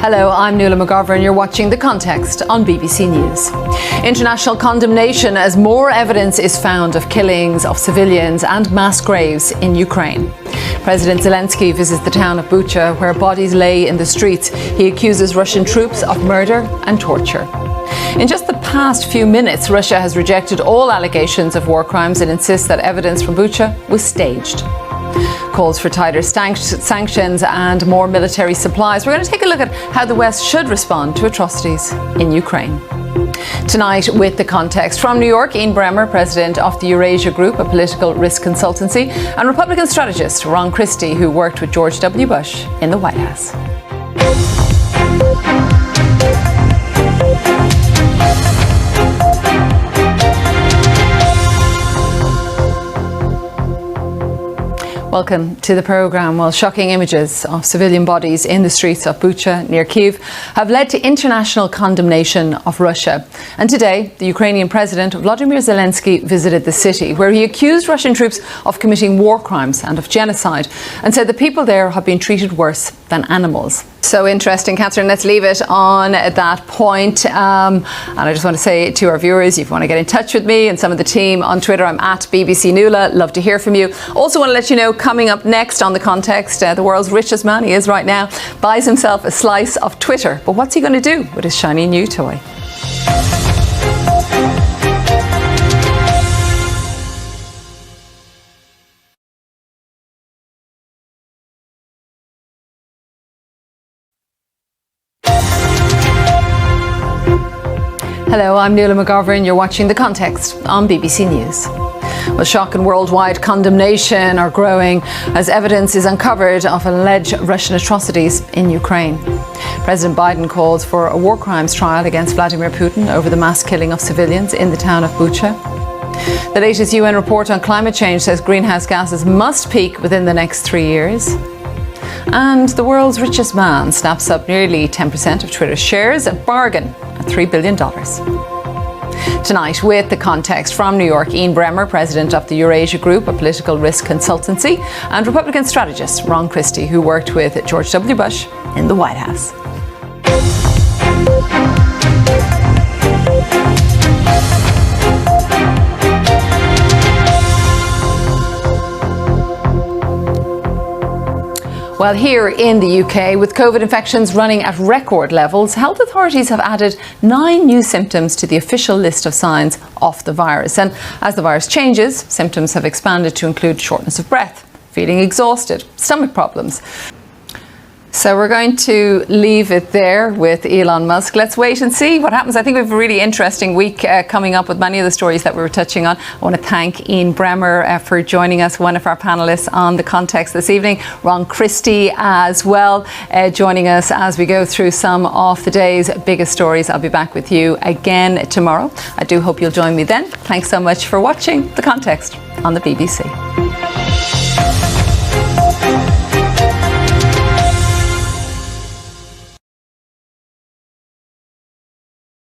Hello, I'm Nuala McGovern. You're watching The Context on BBC News. International condemnation as more evidence is found of killings of civilians and mass graves in Ukraine. President Zelensky visits the town of Bucha, where bodies lay in the streets. He accuses Russian troops of murder and torture. In just the past few minutes, Russia has rejected all allegations of war crimes and insists that evidence from Bucha was staged. Calls for tighter sanctions and more military supplies. We're going to take a look at how the West should respond to atrocities in Ukraine. Tonight, with The Context, from New York, Ian Bremmer, president of the Eurasia Group, a political risk consultancy, and Republican strategist Ron Christie, who worked with George W. Bush in the White House. Welcome to the programme. Well, shocking images of civilian bodies in the streets of Bucha near Kyiv have led to international condemnation of Russia. And today, the Ukrainian President Volodymyr Zelensky visited the city, where he accused Russian troops of committing war crimes and of genocide, and said the people there have been treated worse than animals. So interesting, Catherine. Let's leave it on that point. And I just want to say to our viewers, if you want to get in touch with me and some of the team on Twitter, I'm at BBC Nuala. Love to hear from you. Also want to let you know, coming up next on The Context, the world's richest man, he is right now, buys himself a slice of Twitter. But what's he going to do with his shiny new toy? Hello, I'm Nuala McGovern. You're watching The Context on BBC News. Well, shock and worldwide condemnation are growing as evidence is uncovered of alleged Russian atrocities in Ukraine. President Biden calls for a war crimes trial against Vladimir Putin over the mass killing of civilians in the town of Bucha. The latest UN report on climate change says greenhouse gases must peak within the next 3 years. And the world's richest man snaps up nearly 10% of Twitter's shares, a bargain at $3 billion. Tonight, with The Context, from New York, Ian Bremmer, president of the Eurasia Group, a political risk consultancy, and Republican strategist Ron Christie, who worked with George W. Bush in the White House. Well, here in the UK, with COVID infections running at record levels, health authorities have added 9 new symptoms to the official list of signs of the virus. And as the virus changes, symptoms have expanded to include shortness of breath, feeling exhausted, stomach problems. So we're going to leave it there with Elon Musk. Let's wait and see what happens. I think we have a really interesting week coming up with many of the stories that we were touching on. I want to thank Ian Bremmer for joining us, one of our panellists on The Context this evening. Ron Christie as well, joining us as we go through some of the day's biggest stories. I'll be back with you again tomorrow. I do hope you'll join me then. Thanks so much for watching The Context on the BBC.